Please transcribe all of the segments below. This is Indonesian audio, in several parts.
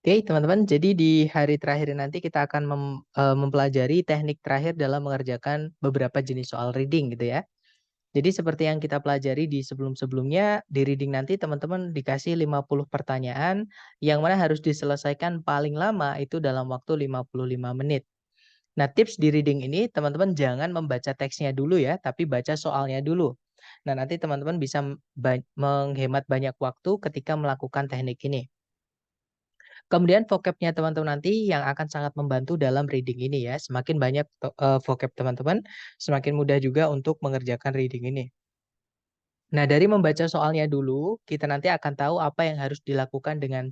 Oke, teman-teman, jadi di hari terakhir nanti kita akan mempelajari teknik terakhir dalam mengerjakan beberapa jenis soal reading gitu ya. Jadi seperti yang kita pelajari di sebelum-sebelumnya, di reading nanti teman-teman dikasih 50 pertanyaan yang mana harus diselesaikan paling lama itu dalam waktu 55 menit. Nah, tips di reading ini teman-teman jangan membaca teksnya dulu ya, tapi baca soalnya dulu. Nah, nanti teman-teman bisa menghemat banyak waktu ketika melakukan teknik ini. Kemudian vocabnya teman-teman nanti yang akan sangat membantu dalam reading ini ya. Semakin banyak vocab teman-teman, semakin mudah juga untuk mengerjakan reading ini. Nah, dari membaca soalnya dulu, kita nanti akan tahu apa yang harus dilakukan dengan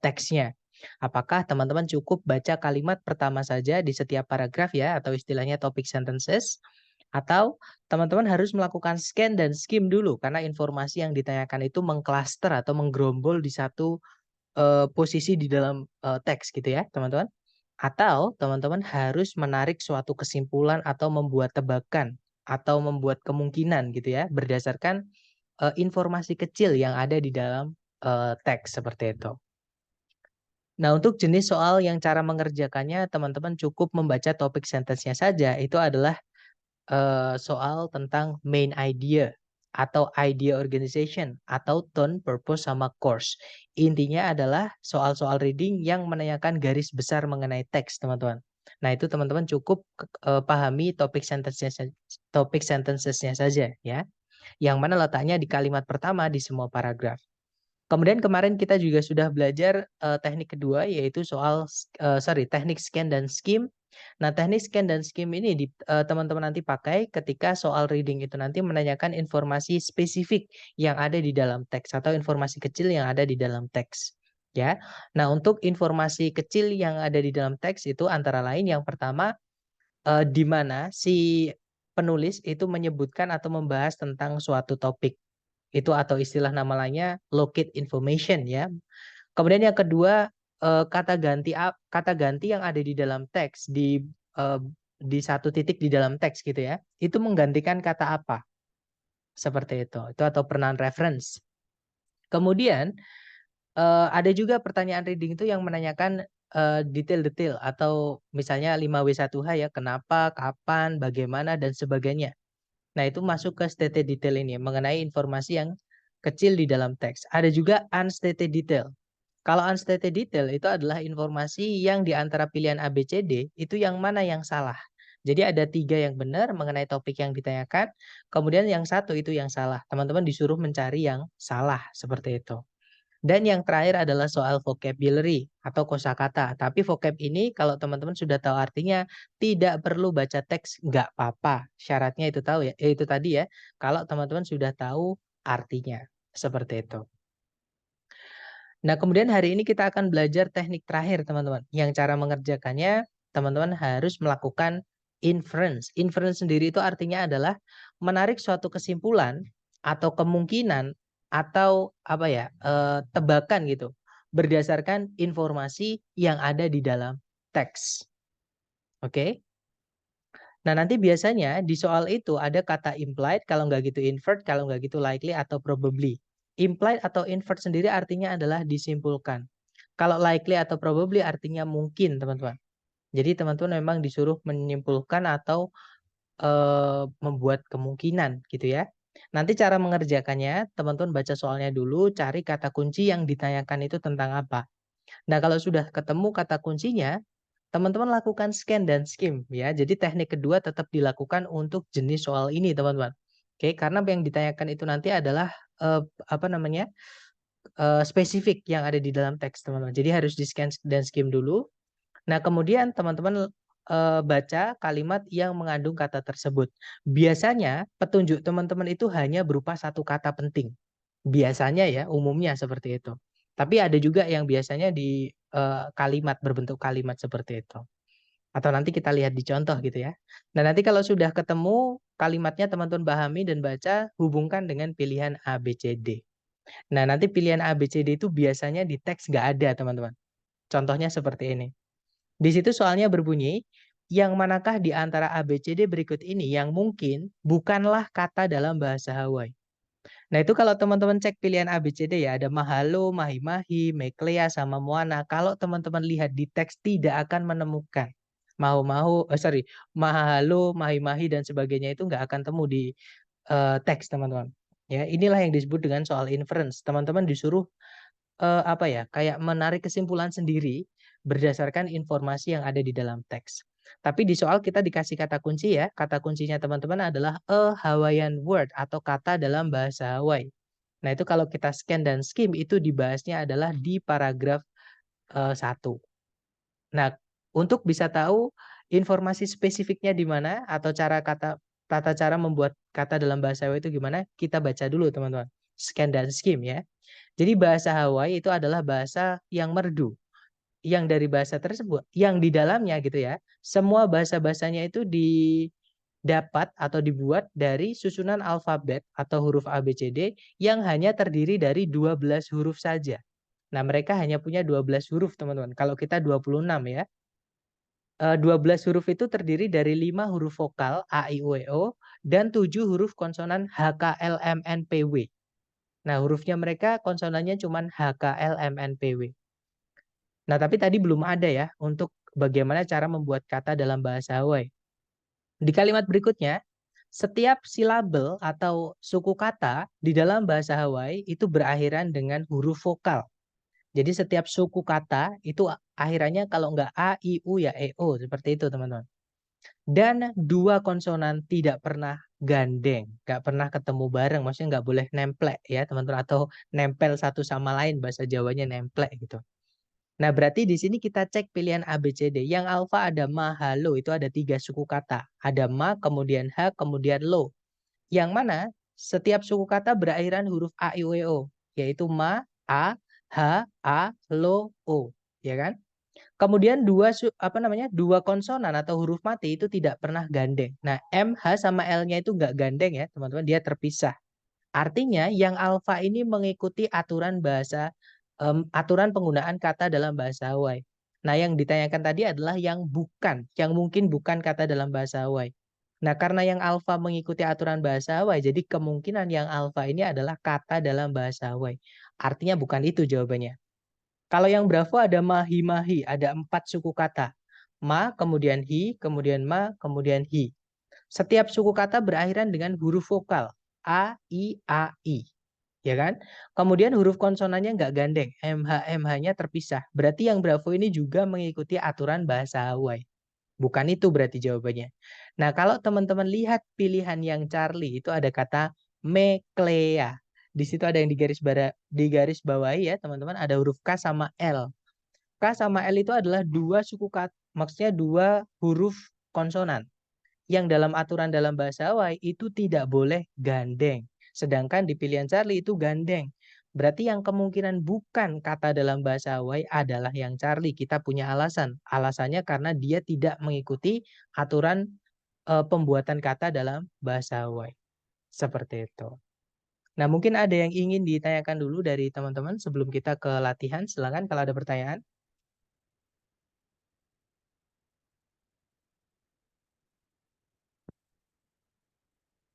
teksnya. Apakah teman-teman cukup baca kalimat pertama saja di setiap paragraf ya, atau istilahnya topic sentences, atau teman-teman harus melakukan scan dan skim dulu, karena informasi yang ditanyakan itu mengklaster atau menggerombol di satu posisi di dalam teks gitu ya, teman-teman. Atau teman-teman harus menarik suatu kesimpulan atau membuat tebakan atau membuat kemungkinan gitu ya, berdasarkan informasi kecil yang ada di dalam teks seperti itu. Nah, untuk jenis soal yang cara mengerjakannya teman-teman cukup membaca topik sentence-nya saja, itu adalah soal tentang main idea atau idea organization atau tone, purpose, sama course. Intinya adalah soal-soal reading yang menanyakan garis besar mengenai teks, teman-teman. Nah, itu teman-teman cukup pahami topik sentences-nya saja ya. Yang mana letaknya di kalimat pertama di semua paragraf. Kemudian kemarin kita juga sudah belajar teknik kedua yaitu teknik scan dan skim. Nah, teknik scan dan skim ini teman-teman nanti pakai ketika soal reading itu nanti menanyakan informasi spesifik yang ada di dalam teks atau informasi kecil yang ada di dalam teks. Ya. Nah, untuk informasi kecil yang ada di dalam teks itu antara lain yang pertama di mana si penulis itu menyebutkan atau membahas tentang suatu topik. Itu atau istilah nama lainnya locate information ya. Kemudian yang kedua kata ganti yang ada di dalam teks eh, di satu titik di dalam teks gitu ya. Itu menggantikan kata apa? Seperti itu. Itu atau pronoun reference. Kemudian ada juga pertanyaan reading itu yang menanyakan detail-detail atau misalnya 5W1H ya, kenapa, kapan, bagaimana dan sebagainya. Nah, itu masuk ke stated detail ini mengenai informasi yang kecil di dalam teks. Ada juga unstated detail. Kalau unstated detail itu adalah informasi yang di antara pilihan A, B, C, D itu yang mana yang salah. Jadi ada 3 yang benar mengenai topik yang ditanyakan, kemudian yang satu itu yang salah. Teman-teman disuruh mencari yang salah seperti itu. Dan yang terakhir adalah soal vocabulary atau kosakata. Tapi vocab ini kalau teman-teman sudah tahu artinya tidak perlu baca teks, nggak apa-apa. Syaratnya itu tahu ya, itu tadi ya. Kalau teman-teman sudah tahu artinya seperti itu. Nah, kemudian hari ini kita akan belajar teknik terakhir, teman-teman. Yang cara mengerjakannya, teman-teman harus melakukan inference. Inference sendiri itu artinya adalah menarik suatu kesimpulan atau kemungkinan atau apa ya, tebakan gitu, berdasarkan informasi yang ada di dalam teks. Oke? Nah, nanti biasanya di soal itu ada kata implied, kalau nggak gitu invert, kalau nggak gitu likely atau probably. Implied atau invert sendiri artinya adalah disimpulkan. Kalau likely atau probably artinya mungkin, teman-teman. Jadi teman-teman memang disuruh menyimpulkan atau membuat kemungkinan gitu ya. Nanti cara mengerjakannya, teman-teman baca soalnya dulu, cari kata kunci yang ditanyakan itu tentang apa. Nah, kalau sudah ketemu kata kuncinya, teman-teman lakukan scan dan skim ya. Jadi teknik kedua tetap dilakukan untuk jenis soal ini, teman-teman. Oke, karena yang ditanyakan itu nanti adalah apa namanya? Spesifik yang ada di dalam teks, teman-teman. Jadi harus di-scan dan skim dulu. Nah, kemudian teman-teman baca kalimat yang mengandung kata tersebut. Biasanya petunjuk teman-teman itu hanya berupa satu kata penting. Biasanya ya, umumnya seperti itu. Tapi ada juga yang biasanya di kalimat berbentuk kalimat seperti itu. Atau nanti kita lihat di contoh gitu ya. Nah, nanti kalau sudah ketemu kalimatnya teman-teman pahami dan baca, hubungkan dengan pilihan A, B, C, D. Nah, nanti pilihan A, B, C, D itu biasanya di teks nggak ada, teman-teman. Contohnya seperti ini. Di situ soalnya berbunyi, yang manakah di antara A, B, C, D berikut ini yang mungkin bukanlah kata dalam bahasa Hawaii. Nah, itu kalau teman-teman cek pilihan A, B, C, D ya, ada Mahalo, Mahi-Mahi, Meklea, sama Moana. Kalau teman-teman lihat di teks tidak akan menemukan Mahu-Mahu, sorry, Mahalo, Mahi-Mahi, dan sebagainya itu nggak akan temu di teks, teman-teman. Ya, inilah yang disebut dengan soal inference. Teman-teman disuruh apa ya, kayak menarik kesimpulan sendiri berdasarkan informasi yang ada di dalam teks. Tapi di soal kita dikasih kata kunci ya. Kata kuncinya teman-teman adalah a Hawaiian word atau kata dalam bahasa Hawaii. Nah, itu kalau kita scan dan skim itu dibahasnya adalah di paragraf 1. Nah, untuk bisa tahu informasi spesifiknya di mana atau tata cara membuat kata dalam bahasa Hawaii itu gimana, kita baca dulu teman-teman. Scan dan skim ya. Jadi bahasa Hawaii itu adalah bahasa yang merdu. Yang dari bahasa tersebut, yang di dalamnya gitu ya, semua bahasa-bahasanya itu didapat atau dibuat dari susunan alfabet atau huruf A, B, C, D yang hanya terdiri dari 12 huruf saja. Nah, mereka hanya punya 12 huruf, teman-teman. Kalau kita 26 ya. 12 huruf itu terdiri dari 5 huruf vokal A, I, U, E, O dan 7 huruf konsonan H, K, L, M, N, P, W. Nah, hurufnya mereka konsonannya cuma H, K, L, M, N, P, W. Nah, tapi tadi belum ada ya untuk bagaimana cara membuat kata dalam bahasa Hawaii. Di kalimat berikutnya, setiap silabel atau suku kata di dalam bahasa Hawaii itu berakhiran dengan huruf vokal. Jadi setiap suku kata itu akhirannya kalau nggak A, I, U ya E, O. Seperti itu teman-teman. Dan dua konsonan tidak pernah gandeng. Nggak pernah ketemu bareng. Maksudnya nggak boleh nemplek ya teman-teman. Atau nempel satu sama lain. Bahasa Jawanya nemplek gitu. Nah, berarti di sini kita cek pilihan A, B, C, D. Yang alfa ada ma, ha, lo. Itu ada 3 suku kata. Ada ma, kemudian ha, kemudian lo. Yang mana setiap suku kata berakhiran huruf A, I, U, E, O. Yaitu ma, a, ha, a, lo, o. Ya kan? Kemudian dua konsonan atau huruf mati itu tidak pernah gandeng. Nah, M, H, sama L-nya itu nggak gandeng ya, teman-teman. Dia terpisah. Artinya yang alfa ini mengikuti aturan penggunaan kata dalam bahasa Hawaii. Nah, yang ditanyakan tadi adalah yang bukan, yang mungkin bukan kata dalam bahasa Hawaii. Nah, karena yang alfa mengikuti aturan bahasa Hawaii, jadi kemungkinan yang alfa ini adalah kata dalam bahasa Hawaii. Artinya bukan itu jawabannya. Kalau yang Bravo ada mahi-mahi, ada 4 suku kata. Ma, kemudian hi, kemudian ma, kemudian hi. Setiap suku kata berakhiran dengan huruf vokal. A, I, A, I. Ya kan? Kemudian huruf konsonannya nggak gandeng. MH, MH-nya terpisah. Berarti yang Bravo ini juga mengikuti aturan bahasa Hawaii. Bukan itu berarti jawabannya. Nah, kalau teman-teman lihat pilihan yang Charlie, itu ada kata meklea. Di situ ada yang digaris bawahi ya, teman-teman. Ada huruf K sama L. K sama L itu adalah dua suku kata, maksudnya dua huruf konsonan yang dalam aturan dalam bahasa Hawaii itu tidak boleh gandeng. Sedangkan di pilihan Charlie itu gandeng. Berarti yang kemungkinan bukan kata dalam bahasa Hawaii adalah yang Charlie. Kita punya alasan. Alasannya karena dia tidak mengikuti aturan pembuatan kata dalam bahasa Hawaii. Seperti itu. Nah, mungkin ada yang ingin ditanyakan dulu dari teman-teman sebelum kita ke latihan. Silakan kalau ada pertanyaan.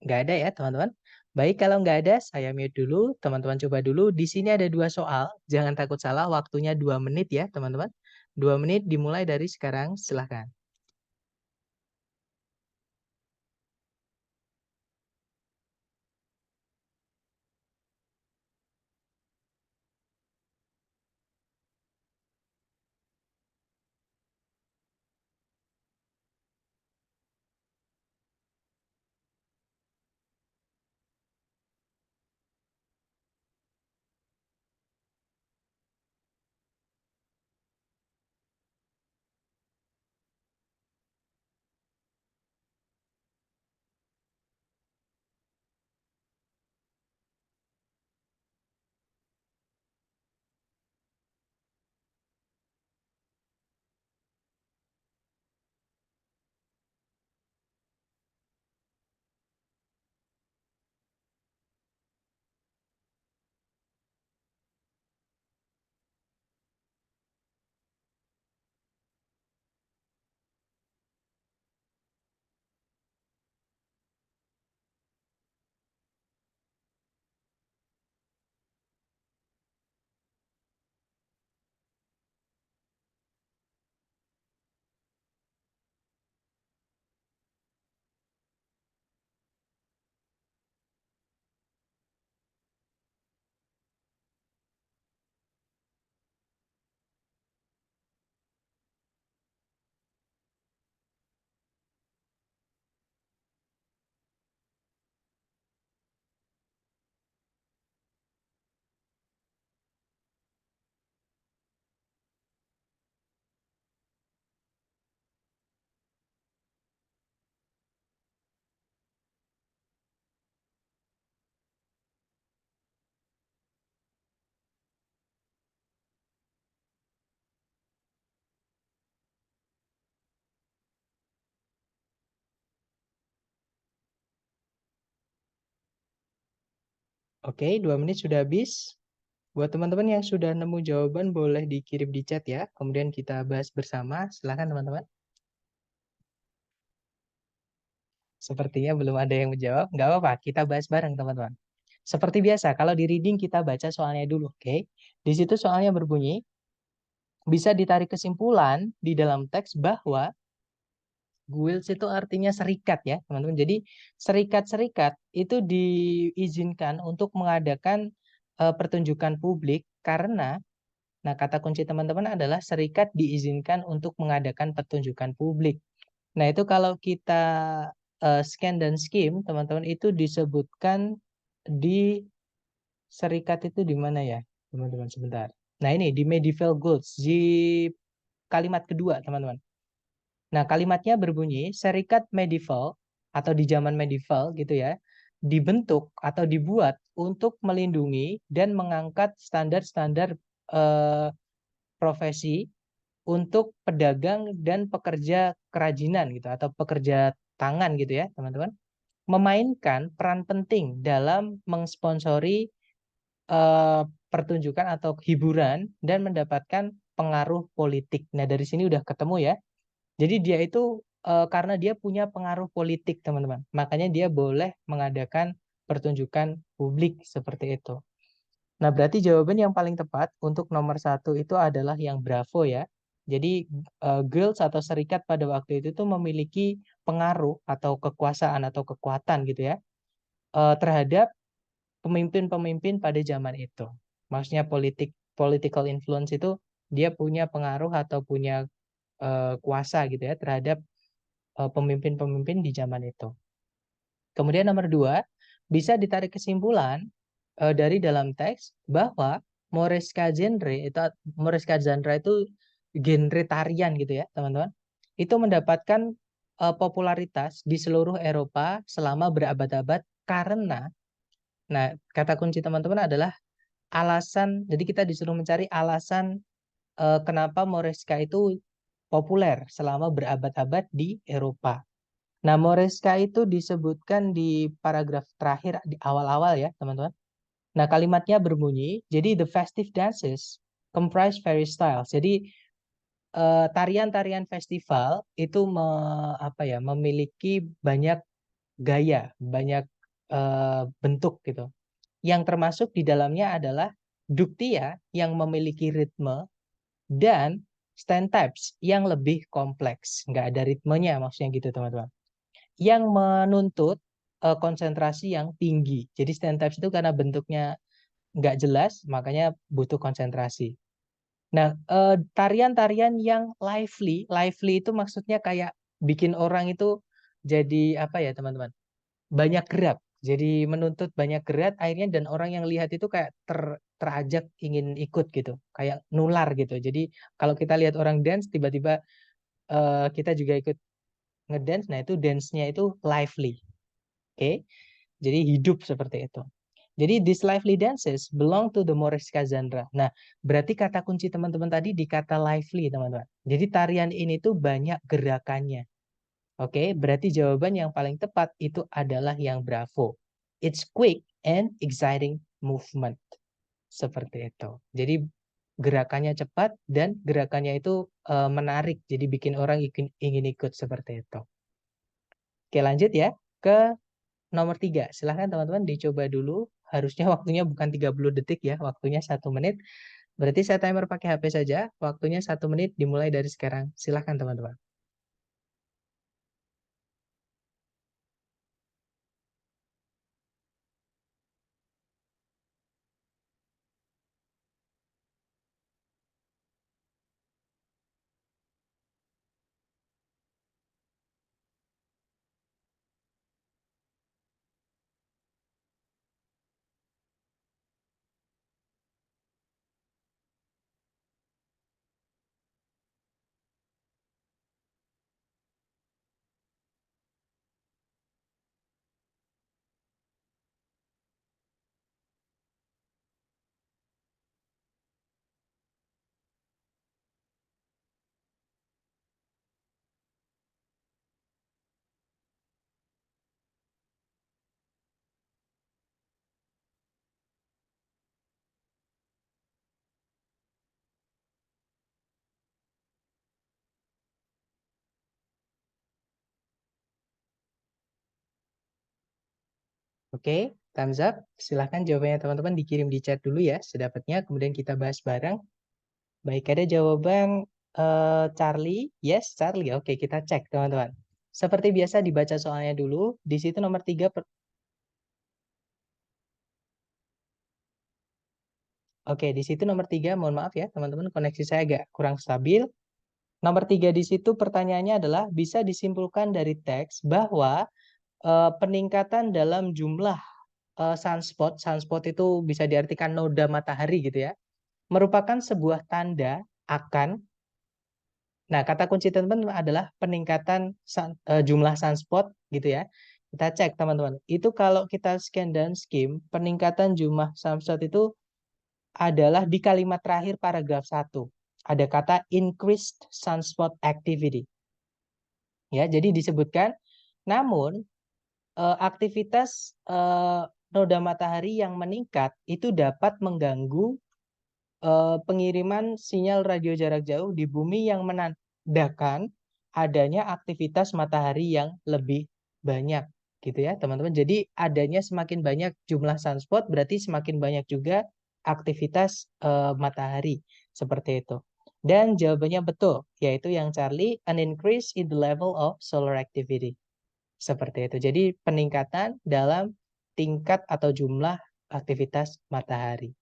Nggak ada ya, teman-teman? Baik, kalau nggak ada, saya mute dulu. Teman-teman coba dulu. Di sini ada 2 soal. Jangan takut salah, waktunya 2 menit ya, teman-teman. 2 menit dimulai dari sekarang. Silahkan. Oke, 2 menit sudah habis. Buat teman-teman yang sudah nemu jawaban boleh dikirim di chat ya. Kemudian kita bahas bersama. Silakan teman-teman. Sepertinya belum ada yang menjawab. Nggak apa-apa, kita bahas bareng teman-teman. Seperti biasa, kalau di reading kita baca soalnya dulu, oke? Di situ soalnya berbunyi, bisa ditarik kesimpulan di dalam teks bahwa guilds itu artinya serikat ya, teman-teman. Jadi serikat-serikat itu diizinkan untuk mengadakan pertunjukan publik karena, nah kata kunci teman-teman adalah serikat diizinkan untuk mengadakan pertunjukan publik. Nah itu kalau kita scan dan skim, teman-teman itu disebutkan di serikat itu di mana ya, teman-teman sebentar. Nah ini di medieval guilds di kalimat kedua, teman-teman. Nah, kalimatnya berbunyi, serikat medieval atau di zaman medieval gitu ya, dibentuk atau dibuat untuk melindungi dan mengangkat standar-standar eh, profesi untuk pedagang dan pekerja kerajinan gitu atau pekerja tangan gitu ya, teman-teman. Memainkan peran penting dalam mengsponsori eh, pertunjukan atau hiburan dan mendapatkan pengaruh politik. Nah, dari sini udah ketemu ya. Jadi dia itu karena dia punya pengaruh politik, teman-teman. Makanya dia boleh mengadakan pertunjukan publik seperti itu. Nah, berarti jawaban yang paling tepat untuk nomor satu itu adalah yang Bravo ya. Jadi guilds atau serikat pada waktu itu tuh memiliki pengaruh atau kekuasaan atau kekuatan gitu ya terhadap pemimpin-pemimpin pada zaman itu. Maksudnya political influence itu dia punya pengaruh atau punya kuasa gitu ya terhadap pemimpin-pemimpin di zaman itu. Kemudian nomor dua, bisa ditarik kesimpulan dari dalam teks bahwa Moresca genre itu genre tarian gitu ya, teman-teman. Itu mendapatkan popularitas di seluruh Eropa selama berabad-abad karena, nah, kata kunci teman-teman adalah alasan, jadi kita disuruh mencari alasan kenapa Moresca itu populer selama berabad-abad di Eropa. Nah, Moresca itu disebutkan di paragraf terakhir di awal-awal ya, teman-teman. Nah, kalimatnya berbunyi, jadi the festive dances comprise various styles. Jadi tarian-tarian festival itu apa ya, memiliki banyak gaya, banyak bentuk gitu. Yang termasuk di dalamnya adalah duktia yang memiliki ritme dan stand types yang lebih kompleks. Nggak ada ritmenya maksudnya gitu, teman-teman. Yang menuntut konsentrasi yang tinggi. Jadi stand types itu karena bentuknya nggak jelas, makanya butuh konsentrasi. Nah, tarian-tarian yang lively itu maksudnya kayak bikin orang itu jadi apa ya teman-teman? Banyak gerak. Jadi menuntut banyak gerak akhirnya dan orang yang lihat itu kayak terajak ingin ikut gitu, kayak nular gitu. Jadi kalau kita lihat orang dance tiba-tiba kita juga ikut ngedance, nah itu dance-nya itu lively. Oke, jadi hidup seperti itu. Jadi these lively dances belong to the Moresca genre. Nah, berarti kata kunci teman-teman tadi di kata lively, teman-teman. Jadi tarian ini tuh banyak gerakannya. Oke, berarti jawaban yang paling tepat itu adalah yang Bravo. It's quick and exciting movement. Seperti itu. Jadi gerakannya cepat dan gerakannya itu menarik. Jadi bikin orang ingin ikut seperti itu. Oke, lanjut ya ke nomor 3. Silahkan teman-teman dicoba dulu. Harusnya waktunya bukan 30 detik ya, waktunya 1 menit. Berarti saya timer pakai HP saja. Waktunya 1 menit dimulai dari sekarang. Silahkan teman-teman. Oke, thumbs up. Silahkan jawabannya teman-teman dikirim di chat dulu ya, sedapatnya. Kemudian kita bahas bareng. Baik, ada jawaban Charlie. Yes, Charlie. Oke, kita cek teman-teman. Seperti biasa dibaca soalnya dulu. Di situ nomor 3. Oke, di situ nomor 3. Mohon maaf ya teman-teman, koneksi saya agak kurang stabil. Nomor 3 di situ pertanyaannya adalah bisa disimpulkan dari teks bahwa peningkatan dalam jumlah sunspot itu bisa diartikan noda matahari gitu ya, merupakan sebuah tanda akan. Nah, kata kunci teman-teman adalah peningkatan jumlah sunspot gitu ya. Kita cek teman-teman. Itu kalau kita scan dan skim, peningkatan jumlah sunspot itu adalah di kalimat terakhir paragraf 1. Ada kata increased sunspot activity. Ya, jadi disebutkan, namun aktivitas noda matahari yang meningkat itu dapat mengganggu pengiriman sinyal radio jarak jauh di bumi yang menandakan adanya aktivitas matahari yang lebih banyak gitu ya teman-teman. Jadi adanya semakin banyak jumlah sunspot berarti semakin banyak juga aktivitas matahari seperti itu. Dan jawabannya betul, yaitu yang Charlie, an increase in the level of solar activity. Seperti itu. Jadi peningkatan dalam tingkat atau jumlah aktivitas matahari.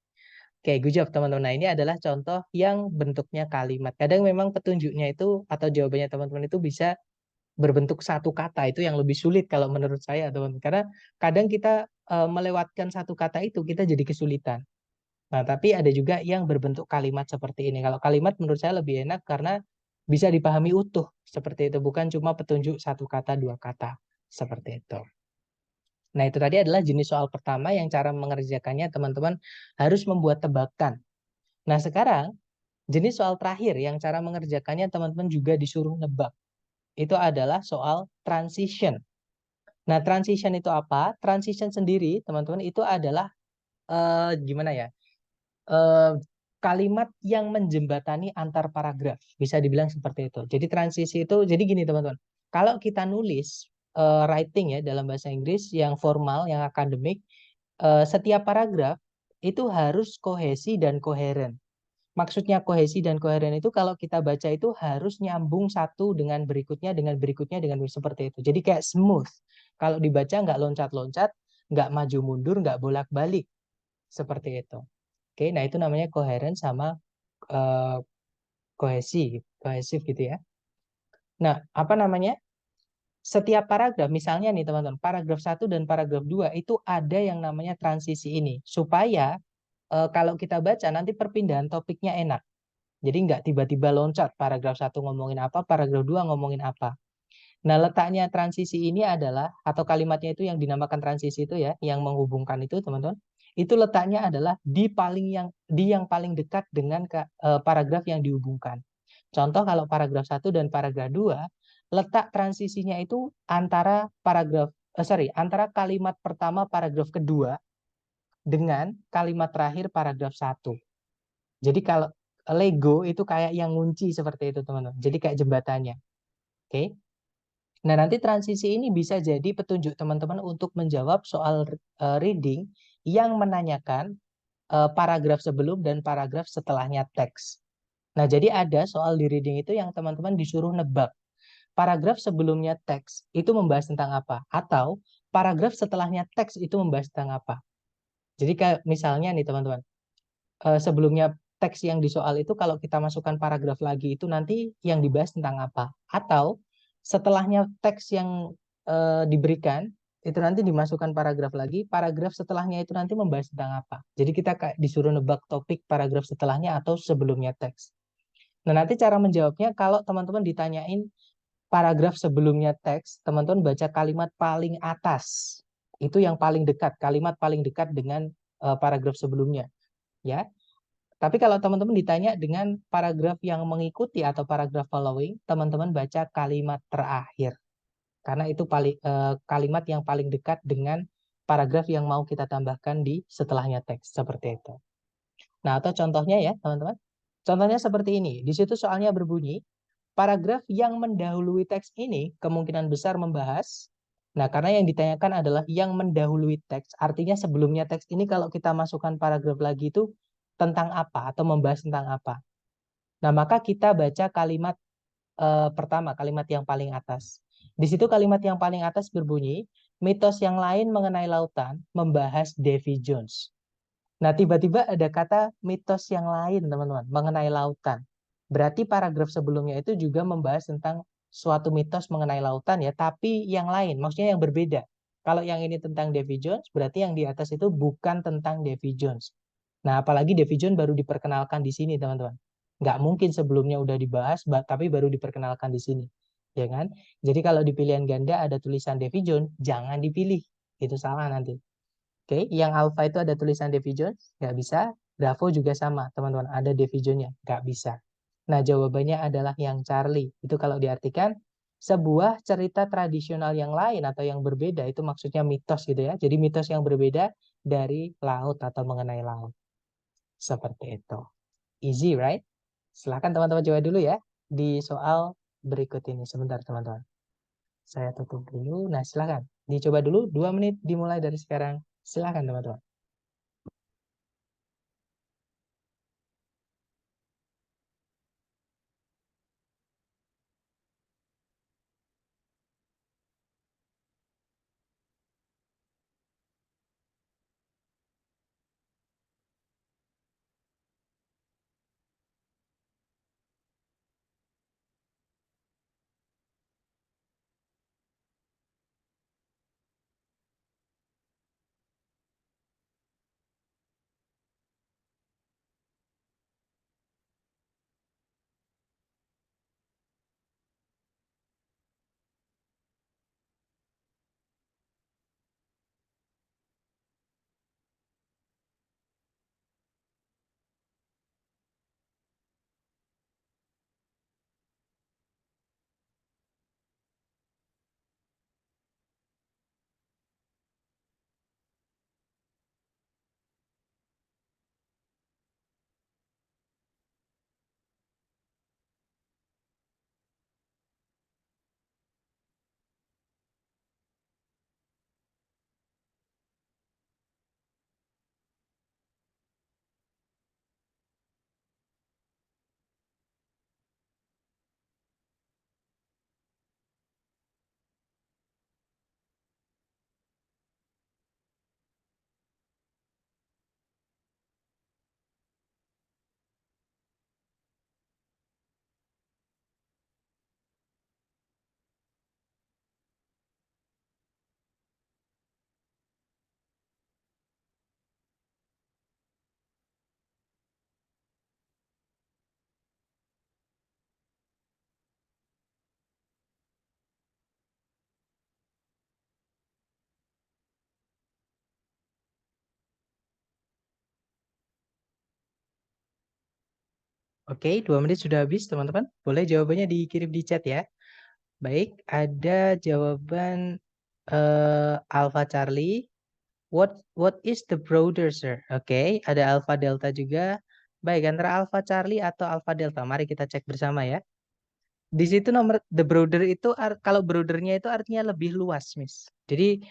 Oke, good job teman-teman. Nah, ini adalah contoh yang bentuknya kalimat. Kadang memang petunjuknya itu atau jawabannya teman-teman itu bisa berbentuk satu kata. Itu yang lebih sulit kalau menurut saya, teman-teman. Karena kadang kita melewatkan satu kata itu, kita jadi kesulitan. Nah, tapi ada juga yang berbentuk kalimat seperti ini. Kalau kalimat menurut saya lebih enak karena bisa dipahami utuh. Seperti itu. Bukan cuma petunjuk satu kata, dua kata. Seperti itu. Nah, itu tadi adalah jenis soal pertama yang cara mengerjakannya teman-teman harus membuat tebakan. Nah, sekarang jenis soal terakhir yang cara mengerjakannya teman-teman juga disuruh nebak. Itu adalah soal transition. Nah, transition itu apa? Transition sendiri, teman-teman, itu adalah gimana ya? eh, Kalimat yang menjembatani antar paragraf. Bisa dibilang seperti itu. Jadi transisi itu, jadi gini teman-teman. Kalau kita nulis writing ya dalam bahasa Inggris yang formal, yang akademik, setiap paragraf itu harus kohesi dan koheren. Maksudnya kohesi dan koheren itu kalau kita baca itu harus nyambung satu dengan berikutnya, dengan seperti itu. Jadi kayak smooth. Kalau dibaca nggak loncat-loncat, nggak maju mundur, nggak bolak-balik. Seperti itu. Oke, nah itu namanya koheren sama eh, kohesi, kohesif gitu ya. Nah, apa namanya? Setiap paragraf, misalnya nih teman-teman, paragraf 1 dan paragraf 2 itu ada yang namanya transisi ini. Supaya kalau kita baca nanti perpindahan topiknya enak. Jadi nggak tiba-tiba loncat, paragraf 1 ngomongin apa, paragraf 2 ngomongin apa. Nah, letaknya transisi ini adalah, atau kalimatnya itu yang dinamakan transisi itu ya, yang menghubungkan itu teman-teman, itu letaknya adalah di yang paling dekat dengan paragraf yang dihubungkan. Contoh kalau paragraf 1 dan paragraf 2, letak transisinya itu antara kalimat pertama paragraf kedua dengan kalimat terakhir paragraf 1. Jadi kalau Lego itu kayak yang ngunci seperti itu teman-teman. Jadi kayak jembatannya. Oke. Nah, nanti transisi ini bisa jadi petunjuk teman-teman untuk menjawab soal reading yang menanyakan paragraf sebelum dan paragraf setelahnya teks. Nah, jadi ada soal di reading itu yang teman-teman disuruh nebak. Paragraf sebelumnya teks itu membahas tentang apa? Atau paragraf setelahnya teks itu membahas tentang apa? Jadi kayak misalnya nih teman-teman, sebelumnya teks yang di soal itu kalau kita masukkan paragraf lagi itu nanti yang dibahas tentang apa? Atau setelahnya teks yang diberikan itu nanti dimasukkan paragraf lagi, paragraf setelahnya itu nanti membahas tentang apa? Jadi kita kayak disuruh nebak topik paragraf setelahnya atau sebelumnya teks. Nah, nanti cara menjawabnya kalau teman-teman ditanyain paragraf sebelumnya teks, teman-teman baca kalimat paling atas. Itu yang paling dekat, kalimat paling dekat dengan paragraf sebelumnya, ya. Tapi kalau teman-teman ditanya dengan paragraf yang mengikuti atau paragraf following, teman-teman baca kalimat terakhir. Karena itu kalimat yang paling dekat dengan paragraf yang mau kita tambahkan di setelahnya teks. Seperti itu. Nah, atau contohnya ya, teman-teman. Contohnya seperti ini. Di situ soalnya berbunyi, paragraf yang mendahului teks ini kemungkinan besar membahas. Nah, karena yang ditanyakan adalah yang mendahului teks, artinya sebelumnya teks ini kalau kita masukkan paragraf lagi itu tentang apa atau membahas tentang apa. Nah, maka kita baca kalimat pertama, kalimat yang paling atas. Di situ kalimat yang paling atas berbunyi, mitos yang lain mengenai lautan membahas Davy Jones. Nah, tiba-tiba ada kata mitos yang lain, teman-teman, mengenai lautan. Berarti paragraf sebelumnya itu juga membahas tentang suatu mitos mengenai lautan ya, tapi yang lain, maksudnya yang berbeda. Kalau yang ini tentang Davy Jones, berarti yang di atas itu bukan tentang Davy Jones. Nah, apalagi Davy Jones baru diperkenalkan di sini, teman-teman. Nggak mungkin sebelumnya udah dibahas, tapi baru diperkenalkan di sini. Ya kan? Jadi kalau di pilihan ganda ada tulisan Davy Jones, jangan dipilih. Itu salah nanti. Oke, yang alpha itu ada tulisan Davy Jones, nggak bisa. Bravo juga sama, teman-teman, ada Davy Jones-nya, nggak bisa. Nah, jawabannya adalah yang Charlie. Itu kalau diartikan sebuah cerita tradisional yang lain atau yang berbeda, itu maksudnya mitos gitu ya. Jadi mitos yang berbeda dari laut atau mengenai laut. Seperti itu. Easy, right? Silahkan teman-teman coba dulu ya di soal berikut ini. Sebentar, teman-teman. Saya tutup dulu. Nah, silahkan. Dicoba dulu 2 menit dimulai dari sekarang. Silahkan, teman-teman. Oke, 2 menit sudah habis, teman-teman. Boleh jawabannya dikirim di chat ya. Baik, ada jawaban Alpha Charlie. What is the broader, sir? Oke, ada Alpha Delta juga. Baik, antara Alpha Charlie atau Alpha Delta. Mari kita cek bersama ya. Di situ nomor the broader itu kalau broadernya itu artinya lebih luas, Miss. Jadi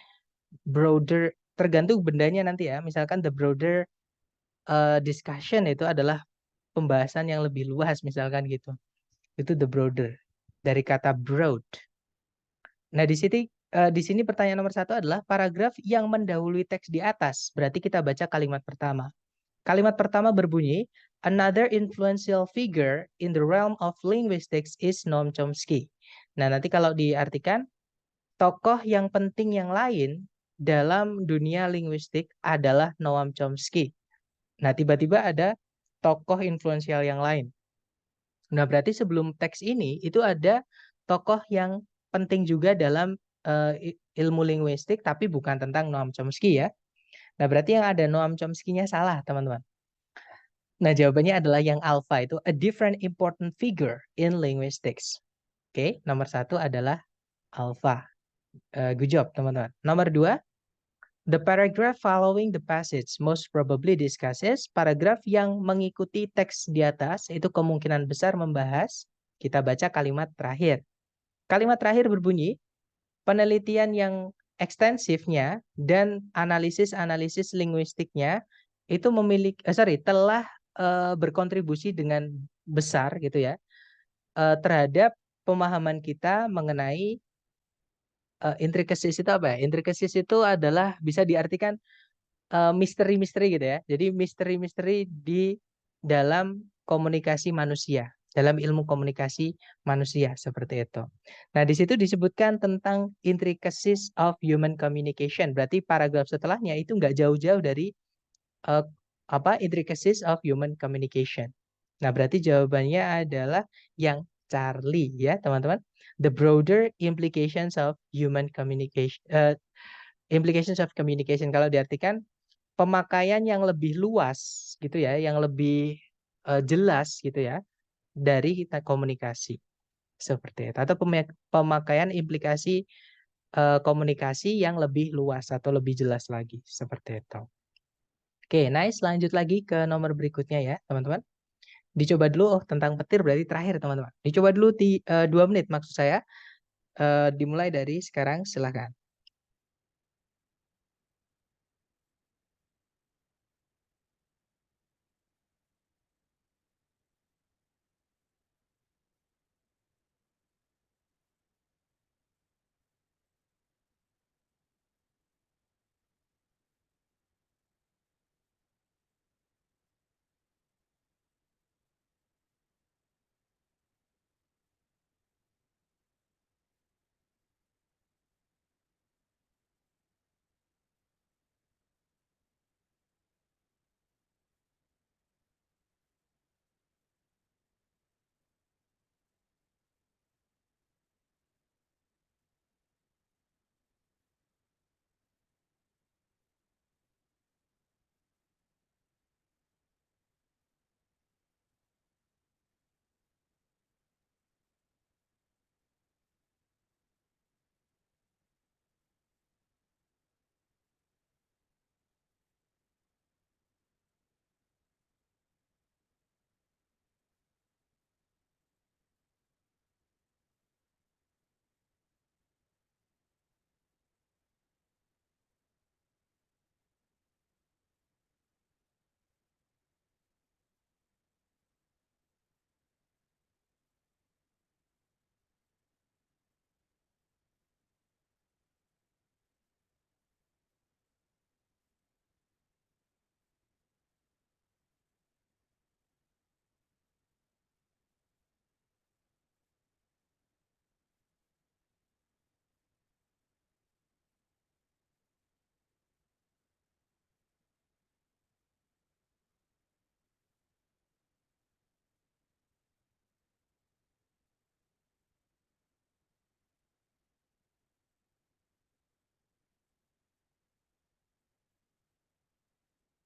broader tergantung bendanya nanti ya. Misalkan the broader discussion itu adalah pembahasan yang lebih luas, misalkan gitu. Itu the broader dari kata broad. Nah, di sini pertanyaan nomor 1 adalah paragraf yang mendahului teks di atas. Berarti kita baca kalimat pertama. Kalimat pertama berbunyi, another influential figure in the realm of linguistics is Noam Chomsky. Nah, nanti kalau diartikan, tokoh yang penting yang lain dalam dunia linguistik adalah Noam Chomsky. Nah, tiba-tiba ada tokoh influensial yang lain. Nah, berarti sebelum teks ini itu ada tokoh yang penting juga dalam ilmu linguistik, tapi bukan tentang Noam Chomsky ya. Nah, berarti yang ada Noam Chomsky-nya salah, teman-teman. Nah, jawabannya adalah yang alpha itu a different important figure in linguistics. Oke, nomor 1 adalah alpha. Good job, teman-teman. Nomor 2, the paragraph following the passage most probably discusses. Paragraf yang mengikuti teks di atas itu kemungkinan besar membahas. Kita baca kalimat terakhir. Kalimat terakhir berbunyi, penelitian yang ekstensifnya dan analisis-analisis linguistiknya itu telah berkontribusi dengan besar gitu ya terhadap pemahaman kita mengenai intricacies itu apa ya? Intricacies itu adalah bisa diartikan misteri-misteri gitu ya. Jadi misteri-misteri di dalam komunikasi manusia, dalam ilmu komunikasi manusia seperti itu. Nah, di situ disebutkan tentang intricacies of human communication. Berarti paragraf setelahnya itu nggak jauh-jauh dari uh, intricacies of human communication. Nah, berarti jawabannya adalah yang Charlie ya, teman-teman. The broader implications of human communication, implications of communication kalau diartikan pemakaian yang lebih luas gitu ya, yang lebih jelas gitu ya dari kita komunikasi seperti itu atau pemakaian implikasi komunikasi yang lebih luas atau lebih jelas lagi seperti itu. Oke, nice. Lanjut lagi ke nomor berikutnya ya, teman-teman. Dicoba dulu tentang petir berarti terakhir, teman-teman. Dicoba dulu 2 menit maksud saya. Dimulai dari sekarang, silakan.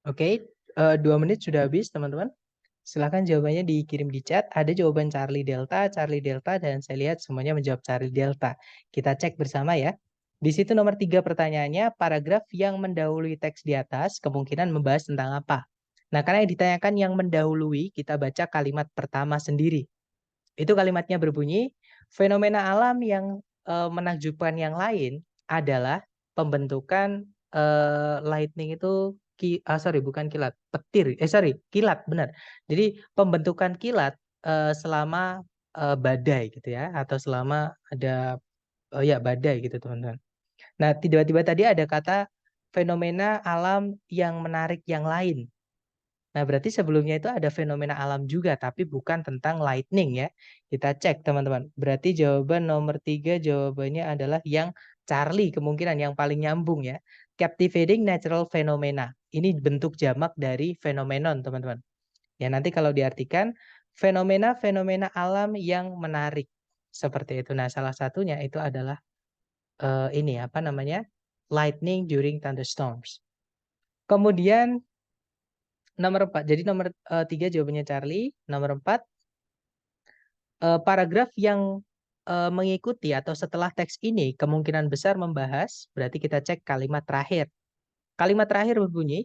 Oke, 2 menit sudah habis, teman-teman. Silahkan jawabannya dikirim di chat. Ada jawaban Charlie Delta, dan saya lihat semuanya menjawab Charlie Delta. Kita cek bersama ya. Di situ nomor 3 pertanyaannya, paragraf yang mendahului teks di atas kemungkinan membahas tentang apa? Nah, karena yang ditanyakan yang mendahului, kita baca kalimat pertama sendiri. Itu kalimatnya berbunyi, fenomena alam yang menakjubkan yang lain adalah pembentukan lightning itu bukan kilat, petir. Kilat, benar. Jadi pembentukan kilat selama badai gitu ya atau selama ada ya badai gitu, teman-teman. Nah, tiba-tiba tadi ada kata fenomena alam yang menarik yang lain. Nah, berarti sebelumnya itu ada fenomena alam juga, tapi bukan tentang lightning ya. Kita cek teman-teman. Berarti jawaban nomor 3 jawabannya adalah yang Charlie, kemungkinan yang paling nyambung ya. Captivating natural phenomena. Ini bentuk jamak dari phenomenon teman-teman. Ya, nanti kalau diartikan fenomena-fenomena alam yang menarik. Seperti itu. Nah, salah satunya itu adalah ini apa namanya? Lightning during thunderstorms. Kemudian nomor 4. Jadi nomor 3 jawabannya Charlie. Nomor 4, paragraf yang mengikuti atau setelah teks ini kemungkinan besar membahas, berarti kita cek kalimat terakhir. Kalimat terakhir berbunyi,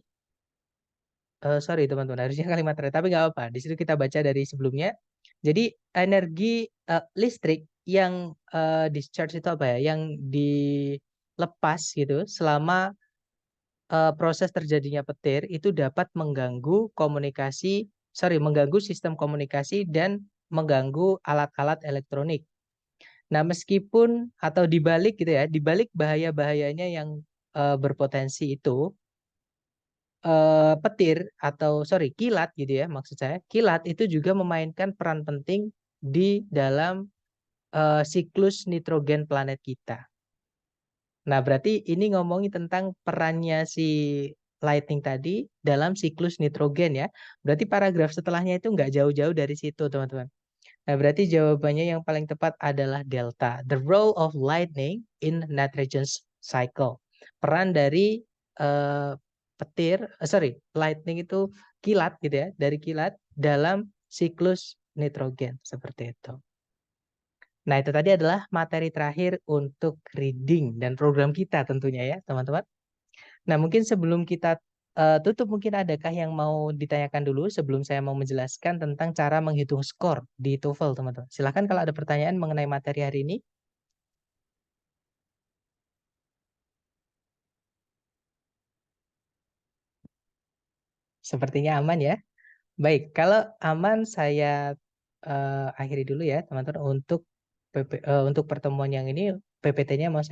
sorry teman-teman, harusnya kalimat terakhir, tapi nggak apa-apa. Di situ kita baca dari sebelumnya. Jadi energi listrik yang discharge itu apa ya? Yang dilepas gitu selama proses terjadinya petir itu dapat mengganggu mengganggu sistem komunikasi dan mengganggu alat-alat elektronik. Nah, meskipun atau dibalik gitu ya, dibalik bahaya-bahayanya yang berpotensi itu, kilat gitu ya, maksud saya, kilat itu juga memainkan peran penting di dalam siklus nitrogen planet kita. Nah, berarti ini ngomongin tentang perannya si lightning tadi dalam siklus nitrogen ya. Berarti paragraf setelahnya itu nggak jauh-jauh dari situ, teman-teman. Nah, berarti jawabannya yang paling tepat adalah delta. The role of lightning in nitrogen cycle. Peran dari eh, lightning itu kilat gitu ya, dari kilat dalam siklus nitrogen seperti itu. Nah, itu tadi adalah materi terakhir untuk reading dan program kita tentunya ya, teman-teman. Nah, mungkin sebelum kita tutup, mungkin adakah yang mau ditanyakan dulu sebelum saya mau menjelaskan tentang cara menghitung skor di TOEFL, teman-teman. Silahkan kalau ada pertanyaan mengenai materi hari ini. Sepertinya aman ya. Baik, kalau aman saya akhiri dulu ya, teman-teman. Untuk pertemuan yang ini, PPT-nya mau